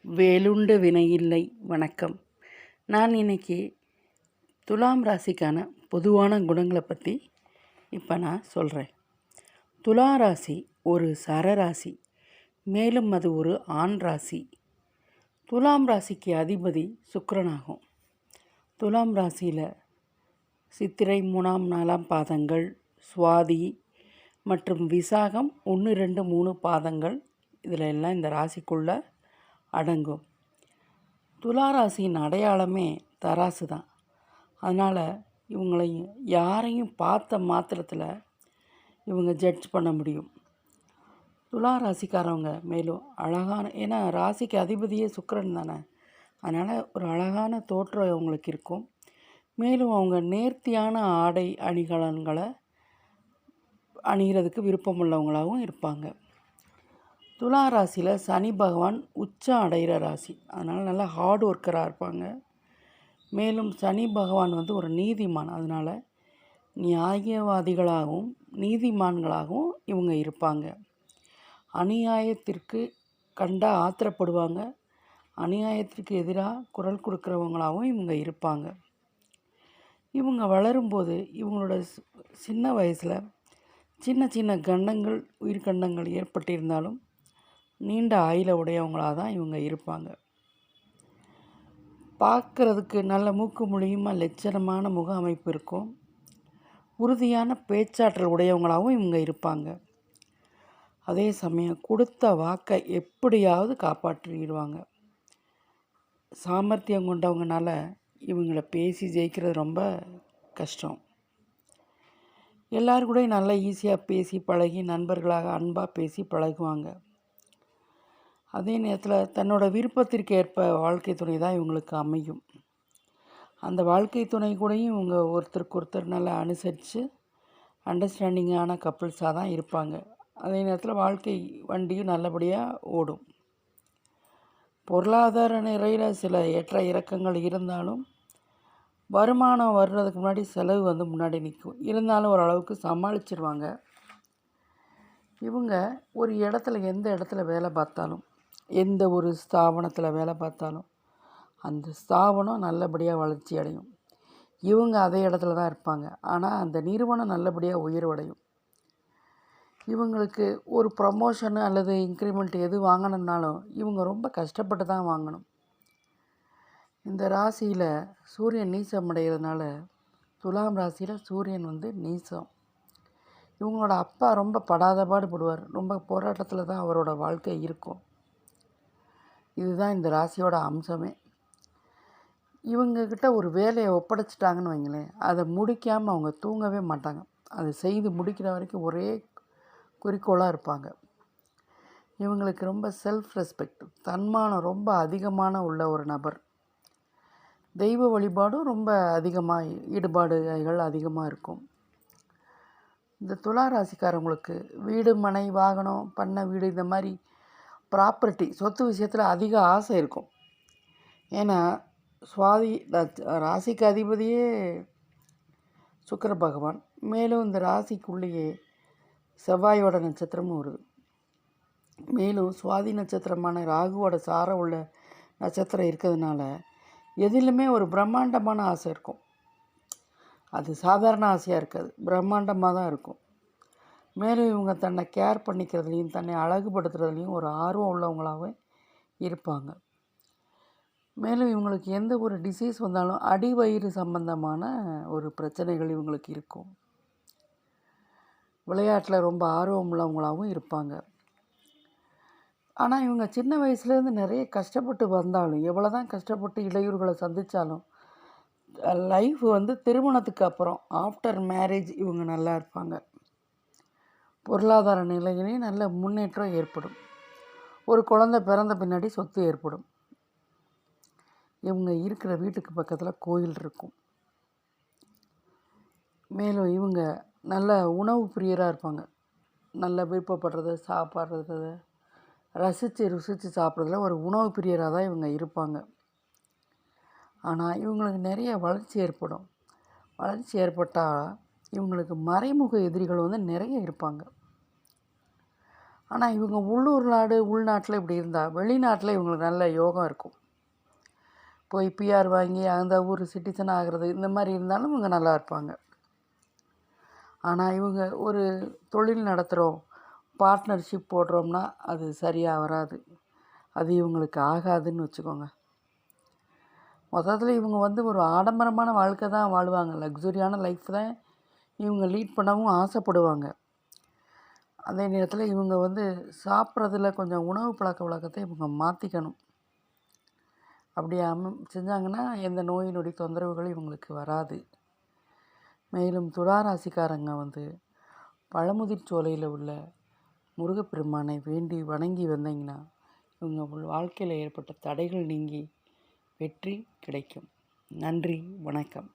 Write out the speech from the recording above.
வேலுண்டு வினையில்லை. வணக்கம். நான் இன்னைக்கு துலாம் ராசிக்கான பொதுவான குணங்களை பற்றி இப்போ நான் சொல்கிறேன். துலா ராசி ஒரு சரராசி, மேலும் அது ஒரு ஆண் ராசி. துலாம் ராசிக்கு அதிபதி சுக்கிரனாகும். துலாம் ராசியில் சித்திரை 3ஆம் 4ஆம் பாதங்கள், சுவாதி மற்றும் விசாகம் 1 2 3 பாதங்கள் இதில் எல்லாம் இந்த ராசிக்குள்ளே அடங்கும். துளாராசியின் அடையாளமே தராசு தான். அதனால் இவங்களையும் யாரையும் பார்த்த மாத்திரத்தில் இவங்க ஜட்ஜ் பண்ண முடியும். துளாராசிக்காரவங்க மேலும் அழகான, ஏன்னா ராசிக்கு அதிபதியே சுக்கிரன் தானே, அதனால் ஒரு அழகான தோற்றம் அவங்களுக்கு இருக்கும். மேலும் அவங்க நேர்த்தியான ஆடை அணிகலன்களை அணிகிறதுக்கு விருப்பமுள்ளவங்களாகவும் இருப்பாங்க. துலா ராசியில் சனி பகவான் உச்சம் அடைகிற ராசி, அதனால் நல்லா ஹார்ட் ஒர்க்கராக இருப்பாங்க. மேலும் சனி பகவான் ஒரு நீதிமான், அதனால் நியாயவாதிகளாகவும் நீதிமான்களாகவும் இவங்க இருப்பாங்க. அநியாயத்திற்கு கண்டா ஆத்திரப்படுவாங்க. அநியாயத்திற்கு எதிராக குரல் கொடுக்குறவங்களாகவும் இவங்க இருப்பாங்க. இவங்க வளரும்போது இவங்களோட சின்ன வயசில் சின்ன சின்ன கண்டங்கள், உயிர்கண்டங்கள் ஏற்பட்டிருந்தாலும் நீண்ட ஆயுள உடையவங்களாக தான் இவங்க இருப்பாங்க. பார்க்குறதுக்கு நல்ல மூக்கு மொழியுமா லட்சணமான முக அமைப்பு இருக்கும். உறுதியான பேச்சாற்றல் உடையவங்களாகவும் இவங்க இருப்பாங்க. அதே சமயம் கொடுத்த வாக்கை எப்படியாவது காப்பாற்றிடுவாங்க. சாமர்த்தியம் கொண்டவங்கனால இவங்களை பேசி ஜெயிக்கிறது ரொம்ப கஷ்டம். எல்லாரு கூடயும் நல்லா ஈஸியாக பேசி பழகி நண்பர்களாக அன்பாக பேசி பழகுவாங்க. அதே நேரத்தில் தன்னோட விருப்பத்திற்கு ஏற்ப வாழ்க்கை துணை தான் இவங்களுக்கு அமையும். அந்த வாழ்க்கை துணை கூடயும் இவங்க ஒருத்தருக்கு ஒருத்தர் நல்லா அனுசரித்து அண்டர்ஸ்டாண்டிங்கான கப்புள்ஸாக தான் இருப்பாங்க. அதே நேரத்தில் வாழ்க்கை வண்டியும் நல்லபடியாக ஓடும். பொருளாதார நிறையில் சில ஏற்ற இறக்கங்கள் இருந்தாலும் வருமானம் வர்றதுக்கு முன்னாடி செலவு முன்னாடி நிற்கும். இருந்தாலும் ஓரளவுக்கு சமாளிச்சிருவாங்க. இவங்க ஒரு இடத்துல எந்த இடத்துல வேலை பார்த்தாலும், எந்த ஒரு ஸ்தாபனத்தில் வேலை பார்த்தாலும் அந்த ஸ்தாபனம் நல்லபடியாக வளர்ச்சி அடையும். இவங்க அதே இடத்துல தான் இருப்பாங்க, ஆனால் அந்த நிறுவனம் நல்லபடியாக உயர்வடையும். இவங்களுக்கு ஒரு ப்ரமோஷனு அல்லது இன்க்ரிமெண்ட் எது வாங்கணுன்னாலும் இவங்க ரொம்ப கஷ்டப்பட்டு தான் வாங்கணும். இந்த ராசியில் சூரியன் நீச்சம் அடைகிறதுனால, துலாம் ராசியில் சூரியன் நீச்சம். இவங்களோட அப்பா ரொம்ப படாத பாடுபடுவார். ரொம்ப போராட்டத்தில் தான் அவரோட வாழ்க்கை இருக்கும். இதுதான் இந்த ராசியோட அம்சமே. இவங்கக்கிட்ட ஒரு வேலையை ஒப்படைச்சிட்டாங்கன்னு வைங்களேன், அதை முடிக்காமல் அவங்க தூங்கவே மாட்டாங்க. அதை செய்து முடிக்கிற வரைக்கும் ஒரே குறிக்கோளாக இருப்பாங்க. இவங்களுக்கு ரொம்ப செல்ஃப் ரெஸ்பெக்ட், தன்மானம் ரொம்ப அதிகமான உள்ள ஒரு நபர். தெய்வ வழிபாடும் ரொம்ப அதிகமாக ஈடுபாடுகள் அதிகமாக இருக்கும். இந்த துலா ராசிக்காரங்களுக்கு வீடு மனை வாகனம் பண்ண வீடு இந்த மாதிரி ப்ராப்பர்ட்டி சொத்து விஷயத்தில் அதிக ஆசை இருக்கும். ஏன்னா சுவாதி ராசிக்கு அதிபதியே சுக்கிர பகவான், மேலும் இந்த ராசிக்குள்ளேயே செவ்வாயோட நட்சத்திரமும் வருது. மேலும் சுவாதி நட்சத்திரமான ராகுவோட சாரம் உள்ள நட்சத்திரம் இருக்கிறதுனால எதிலுமே ஒரு பிரம்மாண்டமான ஆசை இருக்கும். அது சாதாரண ஆசையாக இருக்காது, பிரம்மாண்டமாக தான் இருக்கும். மேலும் இவங்க தன்னை கேர் பண்ணிக்கிறதுலையும் தன்னை அழகுபடுத்துறதுலையும் ஒரு ஆர்வம் உள்ளவங்களாகவே இருப்பாங்க. மேலும் இவங்களுக்கு எந்த ஒரு டிசீஸ் வந்தாலும் அடிவயிறு சம்பந்தமான ஒரு பிரச்சனைகள் இவங்களுக்கு இருக்கும். விளையாட்டில் ரொம்ப ஆர்வம் உள்ளவங்களாகவும் இருப்பாங்க. ஆனால் இவங்க சின்ன வயசுலேருந்து நிறைய கஷ்டப்பட்டு வந்தாலும், எவ்வளோ தான் கஷ்டப்பட்டு இடையூறுகளை சந்தித்தாலும், லைஃப் திருமணத்துக்கு அப்புறம் ஆஃப்டர் மேரேஜ் இவங்க நல்லா இருப்பாங்க. பொருளாதார நிலையிலையும் நல்ல முன்னேற்றம் ஏற்படும். ஒரு குழந்தை பிறந்த பின்னாடி சொத்து ஏற்படும். இவங்க இருக்கிற வீட்டுக்கு பக்கத்தில் கோயில் இருக்கும். மேலும் இவங்க நல்ல உணவு பிரியராக இருப்பாங்க. நல்ல விருப்பப்படுறத சாப்பிட்றத ரசித்து ருசித்து சாப்பிட்றதுல ஒரு உணவு பிரியராக தான் இவங்க இருப்பாங்க. ஆனால் இவங்களுக்கு நிறைய வளர்ச்சி ஏற்படும். வளர்ச்சி ஏற்பட்டால் இவங்களுக்கு மறைமுக எதிரிகள் நிறைய இருப்பாங்க. ஆனால் இவங்க உள்ளூர் நாடு உள்நாட்டில் இப்படி இருந்தால் வெளிநாட்டில் இவங்களுக்கு நல்ல யோகம் இருக்கும். போய் பிஆர் வாங்கி அந்த ஊர் சிட்டிசன் ஆகிறது இந்த மாதிரி இருந்தாலும் இவங்க நல்லா இருப்பாங்க. ஆனால் இவங்க ஒரு தொழில் நடத்துகிறோம், பார்ட்னர்ஷிப் போடுறோம்னா அது சரியாக வராது. அது இவங்களுக்கு ஆகாதுன்னு வச்சுக்கோங்க. மொத்தத்தில் இவங்க ஒரு ஆடம்பரமான வாழ்க்கை தான் வாழ்வாங்க. லக்ஸுரியான லைஃப் தான் இவங்க லீட் பண்ணவும் ஆசைப்படுவாங்க. அதே நேரத்தில் இவங்க சாப்பிட்றதுல கொஞ்சம் உணவு பழக்க வழக்கத்தை இவங்க மாற்றிக்கணும். அப்படி செஞ்சாங்கன்னா எந்த நோய் நொடி தொந்தரவுகள் இவங்களுக்கு வராது. மேலும் துளாராசிக்காரங்க பழமுதிர் சோலையில் உள்ள முருகப்பெருமானை வேண்டி வணங்கி வந்தீங்கன்னா இவங்க வாழ்க்கையில் ஏற்பட்ட தடைகள் நீங்கி வெற்றி கிடைக்கும். நன்றி, வணக்கம்.